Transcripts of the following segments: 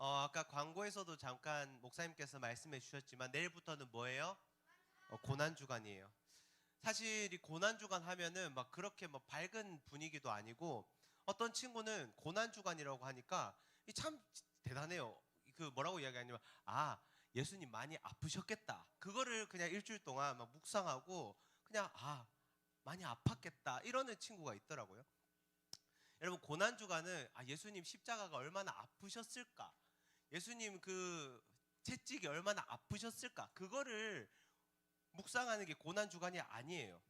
아까 광고에서도 잠깐 목사님께서 말씀해 주셨지만 내일부터는 뭐예요? 고난주간이에요. 사실 이 고난주간 하면은 막 그렇게 뭐 밝은 분위기도 아니고 어떤 친구는 고난주간이라고 하니까 참 대단해요. 그 뭐라고 이야기하냐면 예수님 많이 아프셨겠다. 그거를 그냥 일주일 동안 막 묵상하고 그냥 많이 아팠겠다 이러는 친구가 있더라고요. 여러분 고난주간은 예수님 십자가가 얼마나 아프셨을까? 예수님 그 채찍이 얼마나 아프셨을까? 그거를 묵상하는 게 고난주간이 아니에요.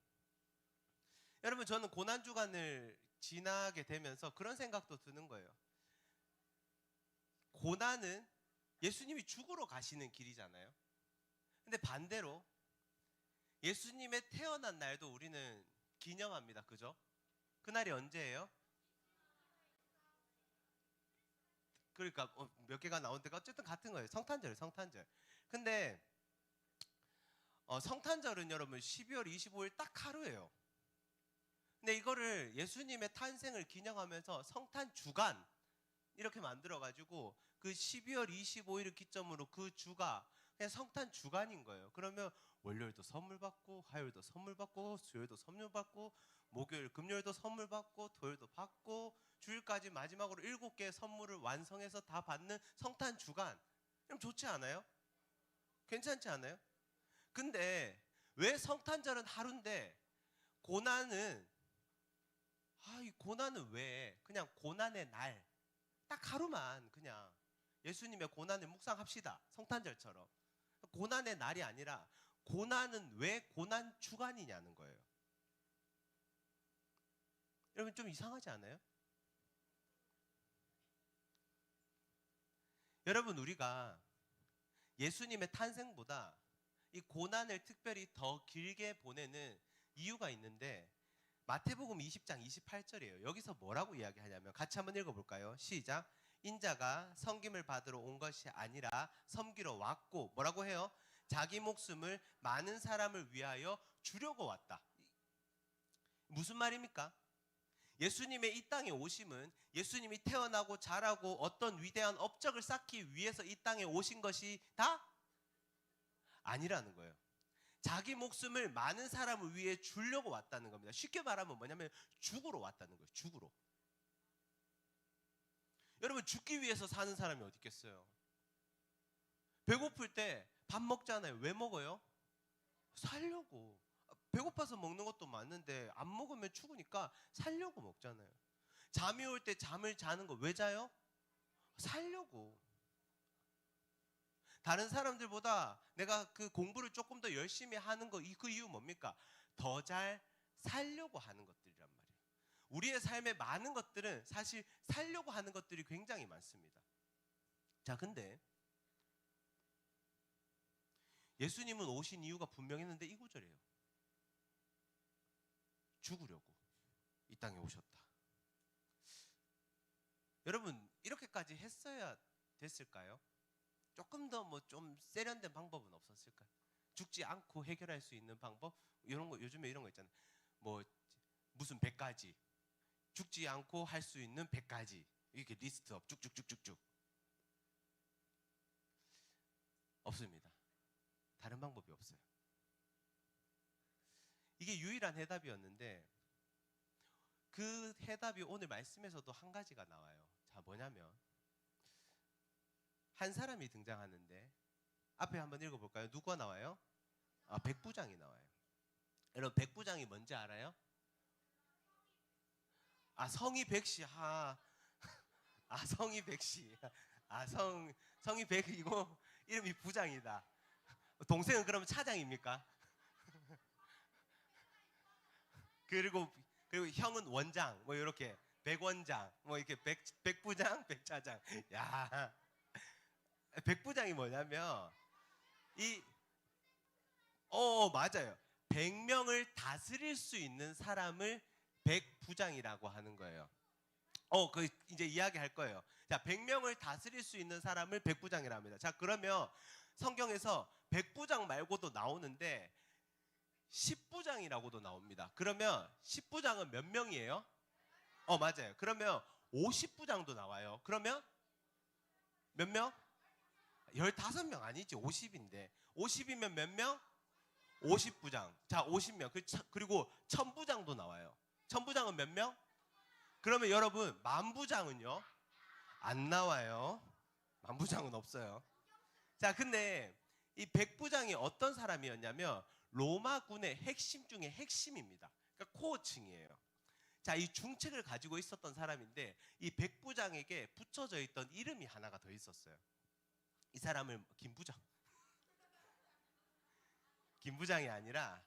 여러분 저는 고난주간을 지나게 되면서 그런 생각도 드는 거예요. 고난은 예수님이 죽으러 가시는 길이잖아요. 근데 반대로 예수님의 태어난 날도 우리는 기념합니다. 그죠? 그날이 언제예요? 그러니까 몇 개가 나오는데 어쨌든 같은 거예요. 성탄절, 성탄절. 근데 성탄절은 여러분 12월 25일 딱 하루예요. 근데 이거를 예수님의 탄생을 기념하면서 성탄 주간 이렇게 만들어 가지고 그 12월 25일을 기점으로 그 주가 그냥 성탄 주간인 거예요. 그러면 월요일도 선물 받고 화요일도 선물 받고 수요일도 선물 받고 목요일 금요일도 선물 받고 토요일도 받고 주일까지 마지막으로 7개의 선물을 완성해서 다 받는 성탄 주간. 그럼 좋지 않아요? 괜찮지 않아요? 근데 왜 성탄절은 하루인데 고난은 이 고난은 왜 그냥 고난의 날 딱 하루만 그냥 예수님의 고난을 묵상합시다. 성탄절처럼. 고난의 날이 아니라 고난은 왜 고난 주간이냐는 거예요. 여러분 좀 이상하지 않아요? 여러분 우리가 예수님의 탄생보다 이 고난을 특별히 더 길게 보내는 이유가 있는데 마태복음 20장 28절이에요. 여기서 뭐라고 이야기하냐면 같이 한번 읽어볼까요? 시작. 인자가 섬김을 받으러 온 것이 아니라 섬기러 왔고 뭐라고 해요? 자기 목숨을 많은 사람을 위하여 주려고 왔다. 무슨 말입니까? 예수님의 이 땅에 오심은 예수님이 태어나고 자라고 어떤 위대한 업적을 쌓기 위해서 이 땅에 오신 것이 다 아니라는 거예요. 자기 목숨을 많은 사람을 위해 주려고 왔다는 겁니다. 쉽게 말하면 뭐냐면 죽으러 왔다는 거예요. 죽으러. 여러분 죽기 위해서 사는 사람이 어디 있겠어요? 배고플 때 밥 먹잖아요. 왜 먹어요? 살려고. 배고파서 먹는 것도 맞는데 안 먹으면 죽으니까 살려고 먹잖아요. 잠이 올 때 잠을 자는 거 왜 자요? 살려고. 다른 사람들보다 내가 그 공부를 조금 더 열심히 하는 거, 그 이유 뭡니까? 더 잘 살려고 하는 것들이란 말이에요. 우리의 삶의 많은 것들은 사실 살려고 하는 것들이 굉장히 많습니다. 자, 근데 예수님은 오신 이유가 분명했는데 이 구절이에요. 죽으려고 이 땅에 오셨다. 여러분, 이렇게까지 했어야 됐을까요? 조금 더 뭐 좀 세련된 방법은 없었을까요? 죽지 않고 해결할 수 있는 방법? 이런 거 요즘에 이런 거 있잖아요. 뭐 무슨 100가지 죽지 않고 할 수 있는 100가지 이렇게 리스트업 쭉쭉쭉쭉쭉 없습니다. 다른 방법이 없어요. 이게 유일한 해답이었는데 그 해답이 오늘 말씀에서도 한 가지가 나와요. 자, 뭐냐면 한 사람이 등장하는데 앞에 한번 읽어볼까요? 누가 나와요? 백부장이 나와요. 여러분 백부장이 뭔지 알아요? 성이 백씨. 성이 백씨. 성이 백이고 이름이 부장이다. 동생은 그럼 차장입니까? 그리고 형은 원장, 뭐 이렇게 백원장, 뭐 이렇게 백부장, 백차장. 야, 백부장이 뭐냐면 맞아요. 100명을 다스릴 수 있는 사람을 백부장이라고 하는 거예요. 그 이제 이야기할 거예요. 자, 100명을 다스릴 수 있는 사람을 백부장이라고 합니다. 자, 그러면 성경에서 백부장 말고도 나오는데 10부장이라고도 나옵니다. 그러면 10부장은 몇 명이에요? 맞아요. 그러면 50부장도 나와요. 그러면 몇 명? 15명 아니지. 50인데. 50이면 몇 명? 50부장. 자, 50명. 그리고 1000부장도 나와요. 1000부장은 몇 명? 그러면 여러분, 만부장은요? 안 나와요. 만부장은 없어요. 자, 근데 이 백부장이 어떤 사람이었냐면 로마군의 핵심 중에 핵심입니다. 그러니까 코어층이에요. 자, 이 중책을 가지고 있었던 사람인데 이 백부장에게 붙여져 있던 이름이 하나가 더 있었어요. 이 사람을 김부장. 김부장이 아니라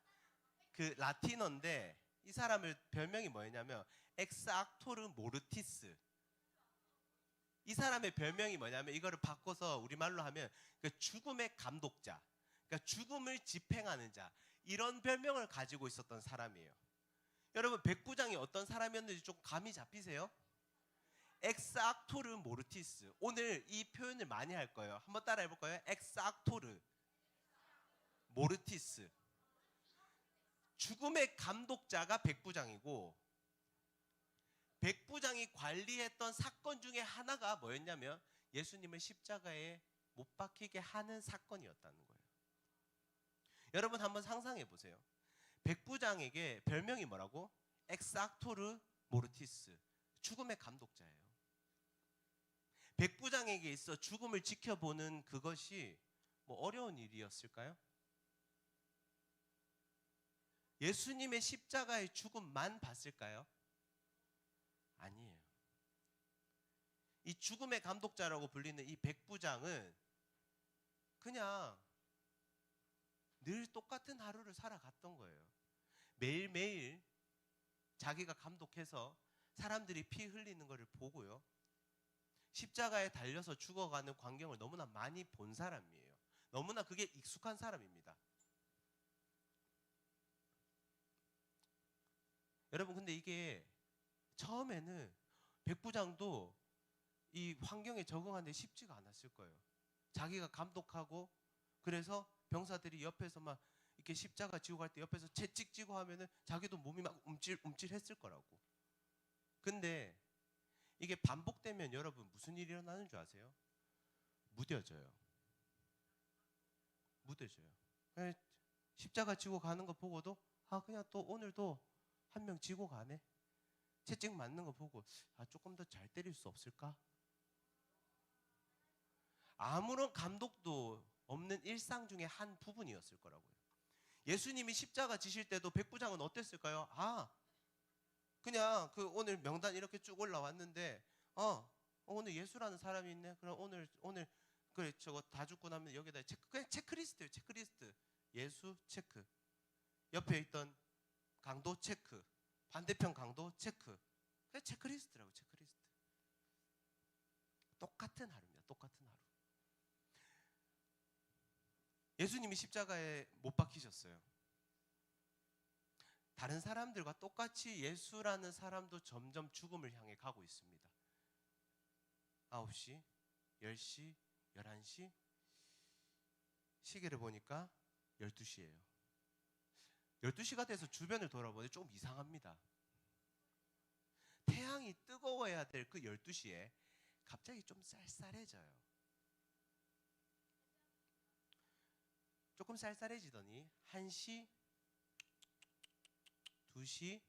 그 라틴어인데 이 사람을 별명이 뭐였냐면 엑스악토르 모르티스. 이 사람의 별명이 뭐냐면 이거를 바꿔서 우리말로 하면 그 죽음의 감독자, 그러니까 죽음을 집행하는 자, 이런 별명을 가지고 있었던 사람이에요. 여러분, 백부장이 어떤 사람이었는지 좀 감이 잡히세요? 엑스악토르 모르티스. 오늘 이 표현을 많이 할 거예요. 한번 따라해 볼까요? 엑스악토르 모르티스. 죽음의 감독자가 백부장이고, 백부장이 관리했던 사건 중에 하나가 뭐였냐면 예수님을 십자가에 못 박히게 하는 사건이었다는 거예요. 여러분 한번 상상해 보세요. 백부장에게 별명이 뭐라고? 엑스악토르 모르티스. 죽음의 감독자예요. 백부장에게 있어 죽음을 지켜보는 그것이 뭐 어려운 일이었을까요? 예수님의 십자가의 죽음만 봤을까요? 아니에요. 이 죽음의 감독자라고 불리는 이 백부장은 그냥 늘 똑같은 하루를 살아갔던 거예요. 매일매일 자기가 감독해서 사람들이 피 흘리는 것을 보고요. 십자가에 달려서 죽어가는 광경을 너무나 많이 본 사람이에요. 너무나 그게 익숙한 사람입니다. 여러분, 근데 이게 처음에는 백부장도 이 환경에 적응하는데 쉽지가 않았을 거예요. 자기가 감독하고 그래서 병사들이 옆에서 막 이렇게 십자가 지고 갈 때 옆에서 채찍 쥐고 하면은 자기도 몸이 막 움찔움찔했을 거라고. 근데 이게 반복되면 여러분 무슨 일이 일어나는 줄 아세요? 무뎌져요. 무뎌져요. 십자가 지고 가는 거 보고도 그냥 또 오늘도 한 명 지고 가네. 채찍 맞는 거 보고 조금 더 잘 때릴 수 없을까? 아무런 감독도 없는 일상 중에 한 부분이었을 거라고요. 예수님이 십자가 지실 때도 백부장은 어땠을까요? 그냥 그 오늘 명단 이렇게 쭉 올라왔는데 오늘 예수라는 사람이 있네. 그럼 오늘 그래 저거 다 죽고 나면 여기다 그냥 체크리스트예요. 체크리스트. 예수 체크. 옆에 있던 강도 체크. 반대편 강도 체크. 그냥 체크리스트라고. 체크리스트. 똑같은 하루입니다. 똑같은 하루. 예수님이 십자가에 못 박히셨어요. 다른 사람들과 똑같이 예수라는 사람도 점점 죽음을 향해 가고 있습니다. 9시, 10시, 11시 시계를 보니까 12시예요. 12시가 돼서 주변을 돌아보니 좀 이상합니다. 태양이 뜨거워야 될 그 12시에 갑자기 좀 쌀쌀해져요. 조금 쌀쌀해지더니 1시, 2시,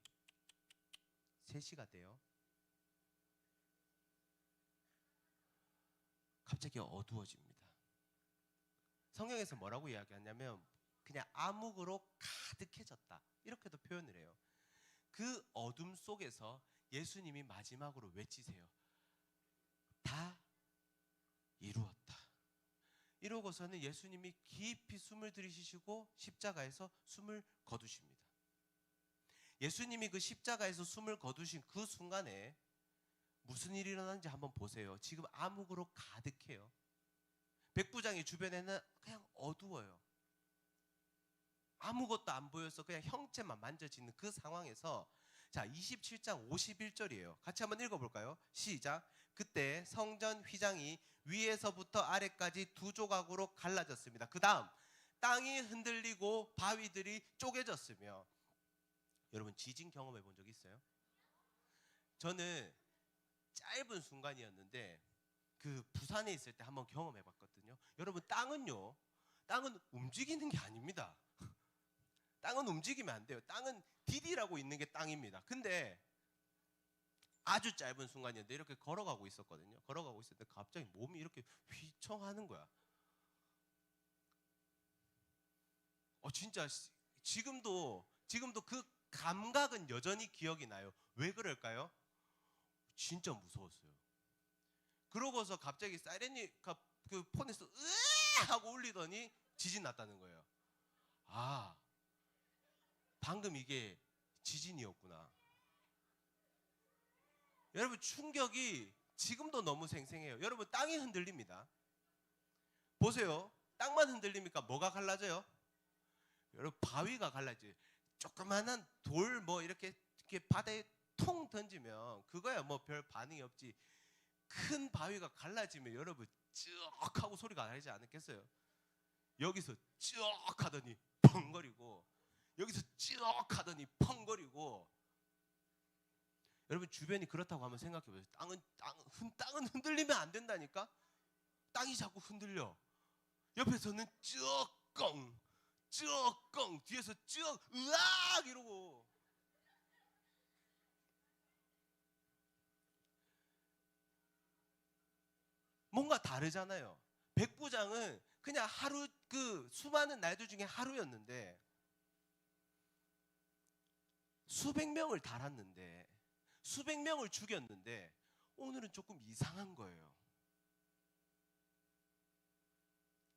3시가 돼요. 갑자기 어두워집니다. 성경에서 뭐라고 이야기하냐면 그냥 암흑으로 가득해졌다. 이렇게도 표현을 해요. 그 어둠 속에서 예수님이 마지막으로 외치세요. 다 이루었다. 이러고서는 예수님이 깊이 숨을 들이쉬시고 십자가에서 숨을 거두십니다. 예수님이 그 십자가에서 숨을 거두신 그 순간에 무슨 일이 일어나는지 한번 보세요. 지금 암흑으로 가득해요. 백부장의 주변에는 그냥 어두워요. 아무것도 안 보여서 그냥 형체만 만져지는 그 상황에서 자 27장 51절이에요. 같이 한번 읽어볼까요? 시작. 그때 성전 휘장이 위에서부터 아래까지 두 조각으로 갈라졌습니다. 그 다음 땅이 흔들리고 바위들이 쪼개졌으며. 여러분 지진 경험해 본 적 있어요? 저는 짧은 순간이었는데 그 부산에 있을 때 한번 경험해 봤거든요. 여러분, 땅은요, 땅은 움직이는 게 아닙니다. 땅은 움직이면 안 돼요. 땅은 디디라고 있는 게 땅입니다. 근데 아주 짧은 순간이었는데 이렇게 걸어가고 있었거든요. 걸어가고 있었는데 갑자기 몸이 이렇게 휘청하는 거야. 진짜 지금도 그 감각은 여전히 기억이 나요. 왜 그럴까요? 진짜 무서웠어요. 그러고서 갑자기 사이렌이 그 폰에서 으아 하고 울리더니 지진 났다는 거예요. 아, 방금 이게 지진이었구나. 여러분, 충격이 지금도 너무 생생해요. 여러분, 땅이 흔들립니다. 보세요. 땅만 흔들리니까 뭐가 갈라져요? 여러분, 바위가 갈라져요. 조그만한 돌 뭐 이렇게 바다에 통 던지면 그거야 뭐 별 반응이 없지. 큰 바위가 갈라지면 여러분 쭉 하고 소리가 나지 않겠어요? 여기서 쭉 하더니 펑거리고, 여기서 쭉 하더니 펑거리고. 여러분, 주변이 그렇다고 한번 생각해 보세요. 땅은 흔들리면 안 된다니까. 땅이 자꾸 흔들려. 옆에서는 쭉 껑, 뒤에서 쭉 으악 이러고. 뭔가 다르잖아요. 백부장은 그냥 하루, 그 수많은 날들 중에 하루였는데 수백 명을 달았는데, 수백 명을 죽였는데 오늘은 조금 이상한 거예요.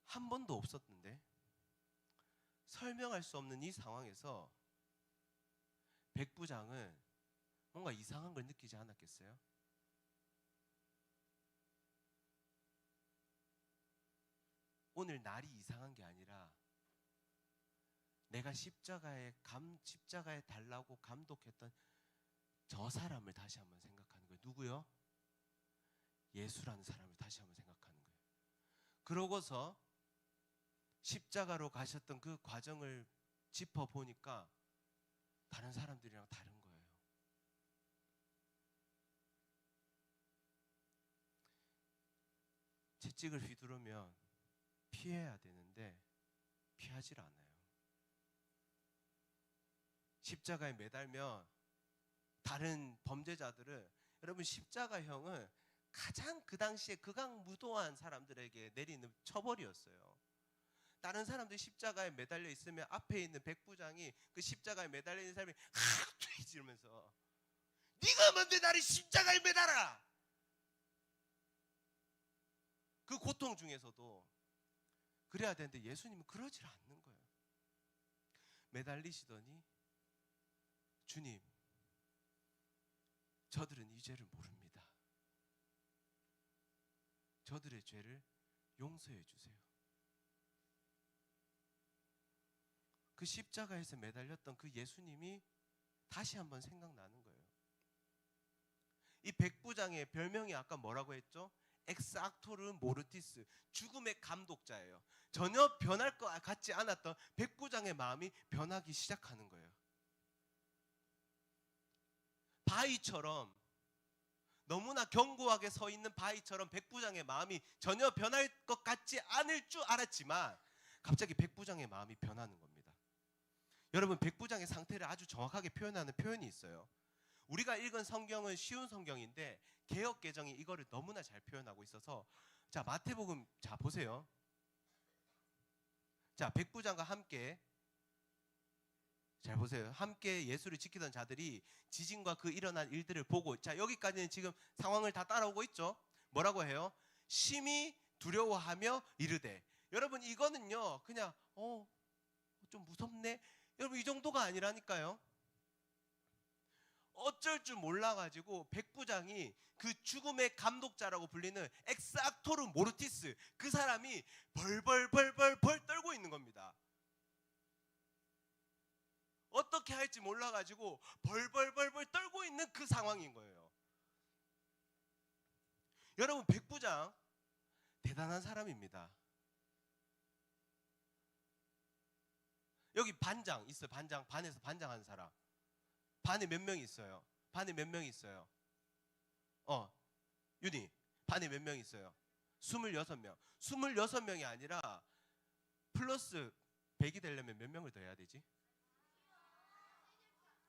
한 번도 없었는데 설명할 수 없는 이 상황에서 백부장은 뭔가 이상한 걸 느끼지 않았겠어요? 오늘 날이 이상한 게 아니라 내가 십자가에 달라고 감독했던 저 사람을 다시 한번 생각하는 거예요. 누구요? 예수라는 사람을 다시 한번 생각하는 거예요. 그러고서 십자가로 가셨던 그 과정을 짚어보니까 다른 사람들이랑 다른 거예요. 채찍을 휘두르면 피해야 되는데 피하질 않아요. 십자가에 매달면 다른 범죄자들은, 여러분, 십자가형은 가장 그 당시에 극악무도한 사람들에게 내리는 처벌이었어요. 다른 사람들이 십자가에 매달려 있으면 앞에 있는 백부장이 그 십자가에 매달려 있는 사람이 이러면서 네가 뭔데 나를 십자가에 매달아! 그 고통 중에서도 그래야 되는데 예수님은 그러질 않는 거예요. 매달리시더니 주님, 저들은 이 죄를 모릅니다. 저들의 죄를 용서해 주세요. 그 십자가에서 매달렸던 그 예수님이 다시 한번 생각나는 거예요. 이 백부장의 별명이 아까 뭐라고 했죠? 엑스악토르 모르티스, 죽음의 감독자예요. 전혀 변할 것 같지 않았던 백부장의 마음이 변하기 시작하는 거예요. 바위처럼, 너무나 견고하게 서 있는 바위처럼 백부장의 마음이 전혀 변할 것 같지 않을 줄 알았지만 갑자기 백부장의 마음이 변하는 겁니다. 여러분, 백부장의 상태를 아주 정확하게 표현하는 표현이 있어요. 우리가 읽은 성경은 쉬운 성경인데 개역개정이 이거를 너무나 잘 표현하고 있어서, 자, 마태복음, 자, 보세요. 자, 백부장과 함께, 잘 보세요. 함께 예수를 지키던 자들이 지진과 그 일어난 일들을 보고, 자, 여기까지는 지금 상황을 다 따라오고 있죠. 뭐라고 해요? 심히 두려워하며 이르되. 여러분, 이거는요 그냥 좀 무섭네, 여러분, 이 정도가 아니라니까요. 어쩔 줄 몰라가지고 백부장이 그 죽음의 감독자라고 불리는 엑스악토르 모르티스, 그 사람이 벌벌 떨고 있는 겁니다. 어떻게 할지 몰라가지고 벌벌 떨고 있는 그 상황인 거예요. 여러분, 백부장 대단한 사람입니다. 여기 반장 있어요. 반에서 반장하는 사람. 반에 몇 명 있어요? 반에 몇 명 있어요? 윤희, 반에 몇 명 있어요? 26명. 26명이 아니라 플러스 100이 되려면 몇 명을 더 해야 되지?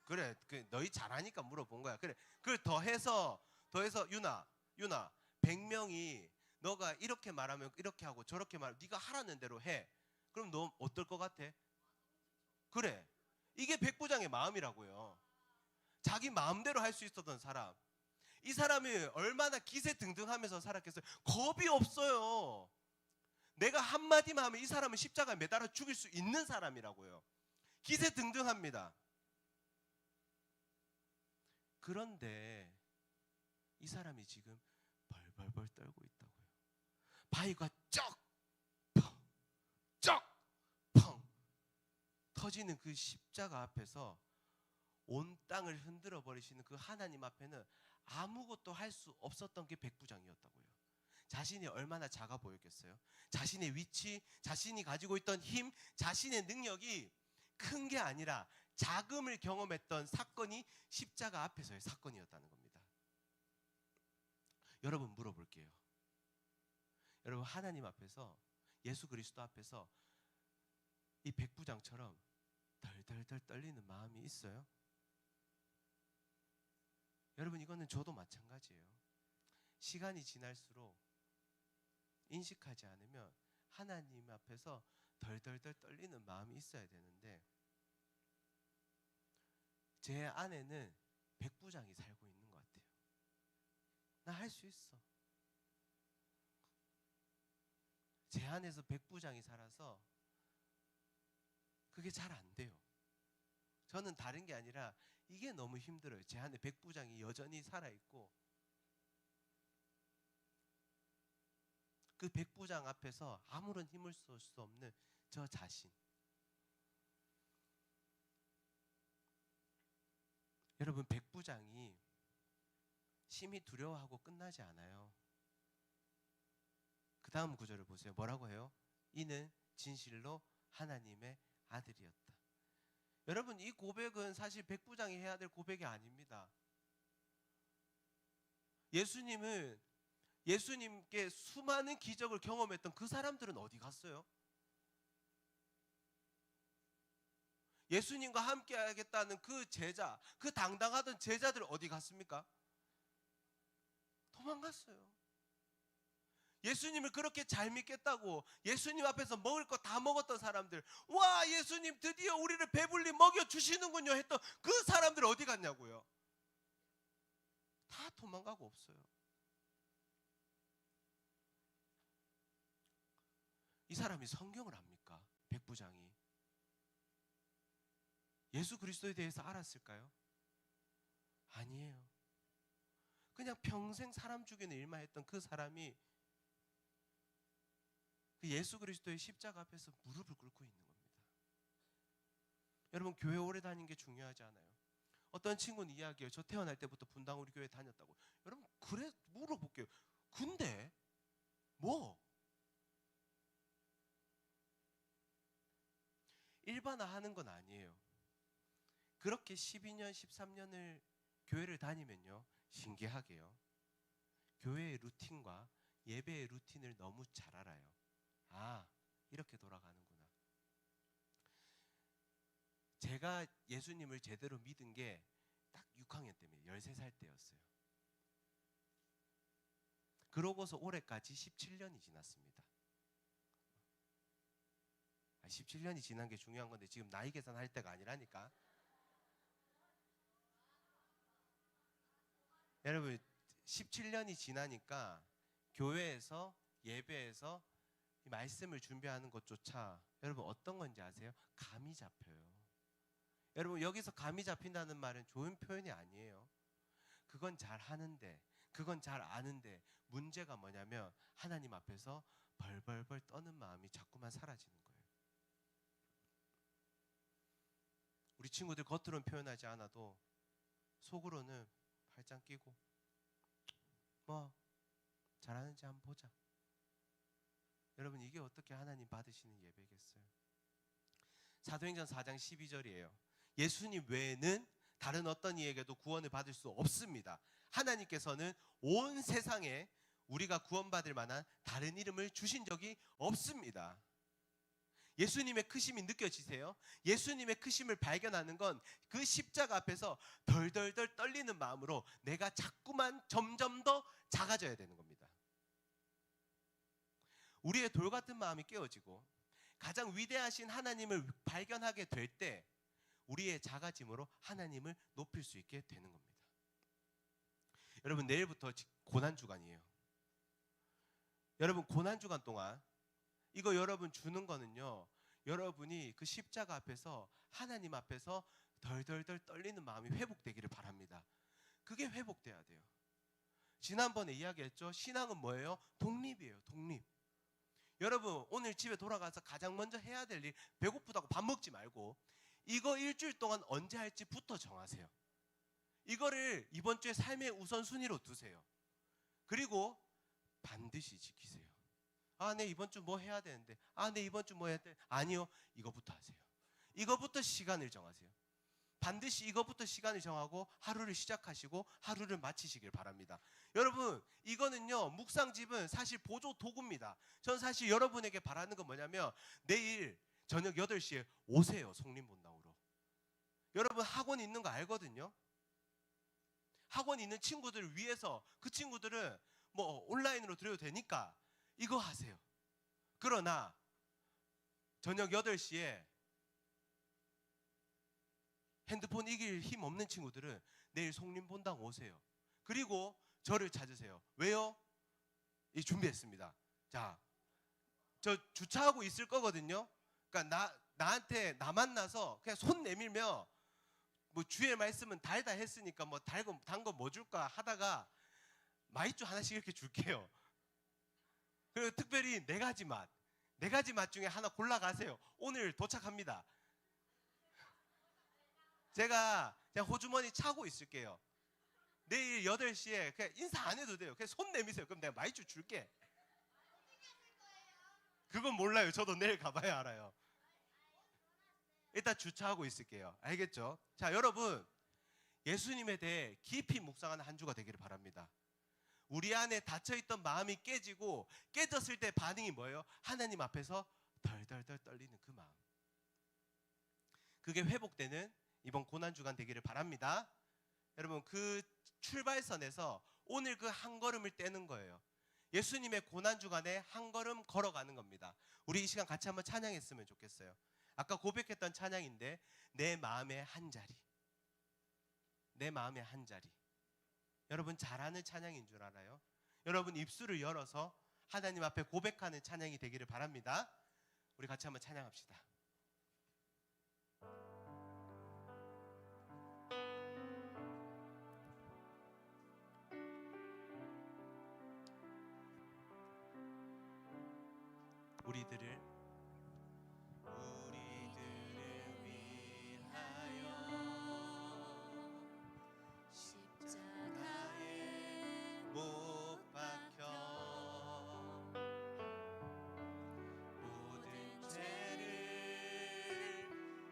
그래, 너희 잘하니까 물어본 거야. 그래, 그걸 더해서 유나 100명이 너가 이렇게 말하면 이렇게 하고 저렇게 말하면 네가 하라는 대로 해. 그럼 너 어떨 것 같아? 그래, 이게 백부장의 마음이라고요. 자기 마음대로 할 수 있었던 사람. 이 사람이 얼마나 기세등등하면서 살았겠어요. 겁이 없어요. 내가 한마디만 하면 이 사람은 십자가에 매달아 죽일 수 있는 사람이라고요. 기세등등합니다. 그런데 이 사람이 지금 벌벌벌 떨고 있다고요. 바위가 쩍 터지는 그 십자가 앞에서 온 땅을 흔들어 버리시는 그 하나님 앞에는 아무것도 할 수 없었던 게 백부장이었다고요. 자신이 얼마나 작아 보였겠어요? 자신의 위치, 자신이 가지고 있던 힘, 자신의 능력이 큰 게 아니라 작음을 경험했던 사건이 십자가 앞에서의 사건이었다는 겁니다. 여러분, 물어볼게요. 여러분, 하나님 앞에서, 예수 그리스도 앞에서 이 백부장처럼 덜덜덜 떨리는 마음이 있어요? 여러분, 이거는 저도 마찬가지예요. 시간이 지날수록 인식하지 않으면 하나님 앞에서 덜덜덜 떨리는 마음이 있어야 되는데, 제 안에는 백부장이 살고 있는 것 같아요. 나 할 수 있어. 제 안에서 백부장이 살아서 그게 잘 안 돼요. 저는 다른 게 아니라 이게 너무 힘들어요. 제 안에 백부장이 여전히 살아있고, 그 백부장 앞에서 아무런 힘을 쓸 수 없는 저 자신. 여러분, 백부장이 심히 두려워하고 끝나지 않아요. 그 다음 구절을 보세요. 뭐라고 해요? 이는 진실로 하나님의 아들이었다. 여러분, 이 고백은 사실 백부장이 해야 될 고백이 아닙니다. 예수님께 수많은 기적을 경험했던 그 사람들은 어디 갔어요? 예수님과 함께 하겠다는 그 제자, 그 당당하던 제자들 어디 갔습니까? 도망갔어요. 예수님을 그렇게 잘 믿겠다고 예수님 앞에서 먹을 거 다 먹었던 사람들, 와, 예수님 드디어 우리를 배불리 먹여주시는군요 했던 그 사람들 어디 갔냐고요? 다 도망가고 없어요. 이 사람이 성경을 압니까? 백부장이 예수 그리스도에 대해서 알았을까요? 아니에요. 그냥 평생 사람 죽이는 일만 했던 그 사람이 그 예수 그리스도의 십자가 앞에서 무릎을 꿇고 있는 겁니다. 여러분, 교회 오래 다니는 게 중요하지 않아요. 어떤 친구는 이야기해요. 저 태어날 때부터 분당 우리 교회 다녔다고. 여러분, 그래 물어볼게요. 근데 뭐? 일반화하는 건 아니에요. 그렇게 12년, 13년을 교회를 다니면요, 신기하게요, 교회의 루틴과 예배의 루틴을 너무 잘 알아요. 아, 이렇게 돌아가는구나. 제가 예수님을 제대로 믿은 게 딱 6학년 때문에 13살 때였어요. 그러고서 올해까지 17년이 지났습니다. 17년이 지난 게 중요한 건데 지금 나이 계산할 때가 아니라니까. 여러분, 17년이 지나니까 교회에서 예배에서 이 말씀을 준비하는 것조차 여러분 어떤 건지 아세요? 감이 잡혀요. 여러분, 여기서 감이 잡힌다는 말은 좋은 표현이 아니에요. 그건 잘 하는데, 그건 잘 아는데, 문제가 뭐냐면 하나님 앞에서 벌벌벌 떠는 마음이 자꾸만 사라지는 거예요. 우리 친구들 겉으로는 표현하지 않아도 속으로는 팔짱 끼고 뭐 잘하는지 한번 보자. 여러분, 이게 어떻게 하나님 받으시는 예배겠어요? 사도행전 4장 12절이에요. 예수님 외에는 다른 어떤 이에게도 구원을 받을 수 없습니다. 하나님께서는 온 세상에 우리가 구원받을 만한 다른 이름을 주신 적이 없습니다. 예수님의 크심이 느껴지세요? 예수님의 크심을 발견하는 건 그 십자가 앞에서 덜덜덜 떨리는 마음으로 내가 자꾸만 점점 더 작아져야 되는 겁니다. 우리의 돌 같은 마음이 깨어지고 가장 위대하신 하나님을 발견하게 될 때 우리의 작아짐으로 하나님을 높일 수 있게 되는 겁니다. 여러분, 내일부터 고난주간이에요. 여러분, 고난주간 동안 이거 여러분 주는 거는요, 여러분이 그 십자가 앞에서 하나님 앞에서 덜덜덜 떨리는 마음이 회복되기를 바랍니다. 그게 회복돼야 돼요. 지난번에 이야기했죠. 신앙은 뭐예요? 독립이에요. 독립. 여러분, 오늘 집에 돌아가서 가장 먼저 해야 될 일, 배고프다고 밥 먹지 말고 이거 일주일 동안 언제 할지부터 정하세요. 이거를 이번 주에 삶의 우선순위로 두세요. 그리고 반드시 지키세요. 아, 네 이번 주 뭐 해야 되는데, 아, 네 이번 주 뭐 해야 돼? 아니요, 이거부터 하세요. 이거부터 시간을 정하세요. 반드시 이거부터 시간을 정하고 하루를 시작하시고 하루를 마치시길 바랍니다. 여러분, 이거는요, 묵상집은 사실 보조 도구입니다. 전 사실 여러분에게 바라는 건 뭐냐면 내일 저녁 8시에 오세요. 성림본당으로. 여러분, 학원 있는 거 알거든요. 학원 있는 친구들을 위해서, 그 친구들은 뭐 온라인으로 들어도 되니까 이거 하세요. 그러나 저녁 8시에 핸드폰 이길 힘 없는 친구들은 내일 성림본당 오세요. 그리고 저를 찾으세요. 왜요? 준비했습니다. 자, 저 주차하고 있을 거거든요. 그러니까 나한테 나 만나서 그냥 손 내밀면 뭐 주의 말씀은 달다 했으니까 뭐 단 거 뭐 줄까 하다가 마이쮸 하나씩 이렇게 줄게요. 그리고 특별히 4가지 맛, 4가지 맛 중에 하나 골라가세요. 오늘 도착합니다. 제가 그냥 호주머니 차고 있을게요. 내일 8시에 그냥 인사 안 해도 돼요. 그냥 손 내미세요. 그럼 내가 마이쮸 줄게. 그건 몰라요. 저도 내일 가봐야 알아요. 일단 주차하고 있을게요. 알겠죠? 자, 여러분, 예수님에 대해 깊이 묵상하는 한 주가 되기를 바랍니다. 우리 안에 닫혀있던 마음이 깨지고 깨졌을 때 반응이 뭐예요? 하나님 앞에서 덜덜덜 떨리는 그 마음. 그게 회복되는 이번 고난주간 되기를 바랍니다. 여러분, 그 출발선에서 오늘 그 한 걸음을 떼는 거예요. 예수님의 고난주간에 한 걸음 걸어가는 겁니다. 우리 이 시간 같이 한번 찬양했으면 좋겠어요. 아까 고백했던 찬양인데, 내 마음의 한 자리. 내 마음의 한 자리. 여러분, 잘하는 찬양인 줄 알아요? 여러분, 입술을 열어서 하나님 앞에 고백하는 찬양이 되기를 바랍니다. 우리 같이 한번 찬양합시다. 우리들을 위하여 십자가에 못 박혀 모든 죄를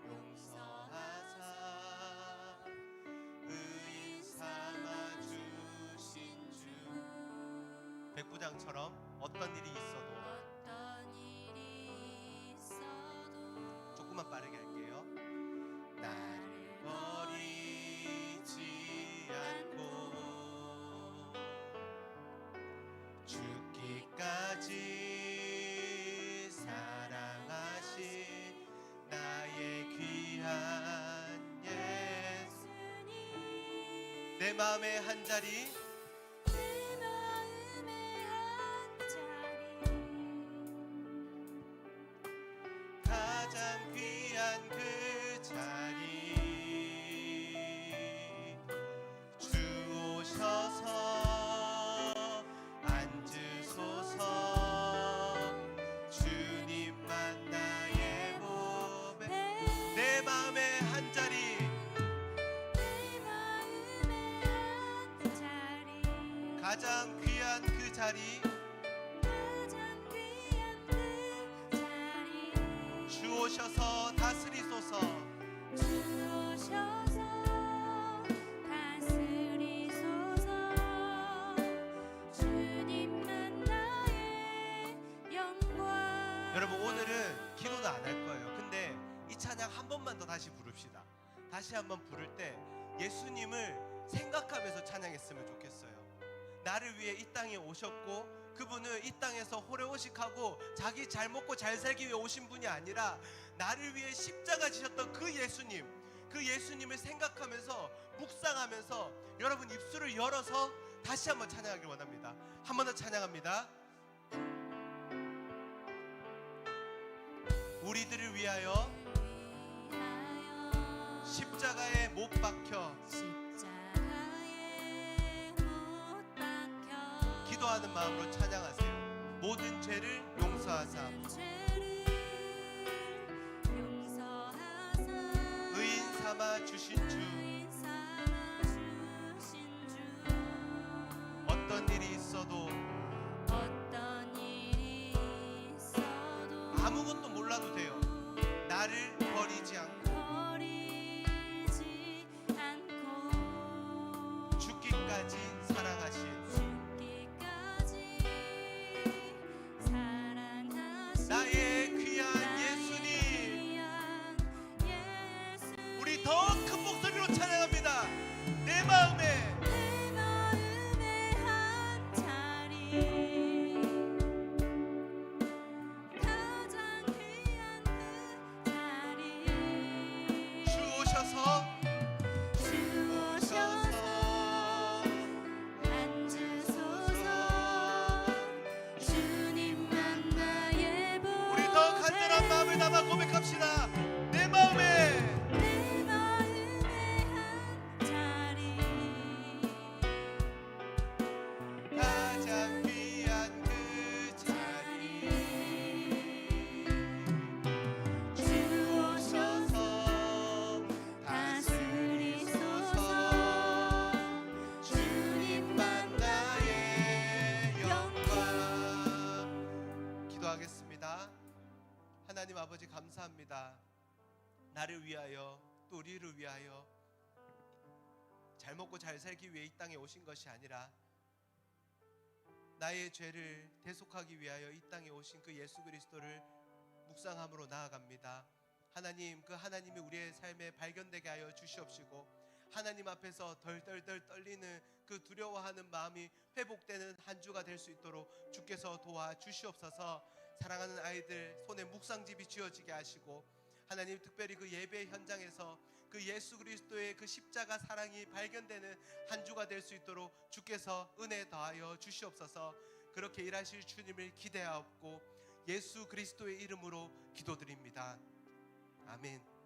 용서하사 의인 삼아 주신 주. 백부장처럼 어떤 일이 있어도 조금만 빠르게 할게요. 나를 버리지 않고 죽기까지 사랑하신 나의 귀한 예수님. 내 마음의 한 자리, 가장 귀한 그 자리 주오셔서 앉으소서. 주님만 나의 몸에. 내 마음의 한 자리, 가장 귀한 그 자리 주오셔서 다스리소서. 주님만 여러분 오늘은 기도도 안 할 거예요. 근데 이 찬양 한 번만 더 다시 부릅시다. 다시 한번 부를 때 예수님을 생각하면서 찬양했으면 좋겠어요. 나를 위해 이 땅에 오셨고 그분은 이 땅에서 호래호식하고 자기 잘 먹고 잘 살기 위해 오신 분이 아니라 나를 위해 십자가 지셨던 그 예수님, 그 예수님을 생각하면서 묵상하면서 여러분 입술을 열어서 다시 한번 찬양하길 원합니다. 한 번 더 찬양합니다. 우리들을 위하여 십자가에 못 박혀 기도하는 마음으로 찬양하세요. 모든 죄를 용서하사 의인 삼아 주신 주, 어떤 일이 있어도 아무것도 몰라도 돼요. 나를 버리지 않고 죽기까지 사랑하신 나의 귀한 예수님, 우리 더 큰 목소리로 찬양합니다. 내 마음에 한 자리 가장 귀한 그 자리 주 오셔서 앉으소서. 주님만 나의 복. 우리 더 간절한 마음을 담아 고백합시다. 내 마음에 내 마음의 한 자리 가장 귀한 그 자리 주 오셔서 다스리소서. 주님만 나의 영광. 기도하겠습니다. 하나님 아버지 감사합니다. 나를 위하여 또 우리를 위하여 잘 먹고 잘 살기 위해 이 땅에 오신 것이 아니라 나의 죄를 대속하기 위하여 이 땅에 오신 그 예수 그리스도를 묵상함으로 나아갑니다. 하나님, 그 하나님이 우리의 삶에 발견되게 하여 주시옵시고 하나님 앞에서 덜덜덜 떨리는 그 두려워하는 마음이 회복되는 한 주가 될 수 있도록 주께서 도와 주시옵소서. 사랑하는 아이들 손에 묵상집이 쥐어지게 하시고 하나님, 특별히 그 예배 현장에서 그 예수 그리스도의 그 십자가 사랑이 발견되는 한 주가 될 수 있도록 주께서 은혜 더하여 주시옵소서. 그렇게 일하실 주님을 기대하옵고 예수 그리스도의 이름으로 기도드립니다. 아멘.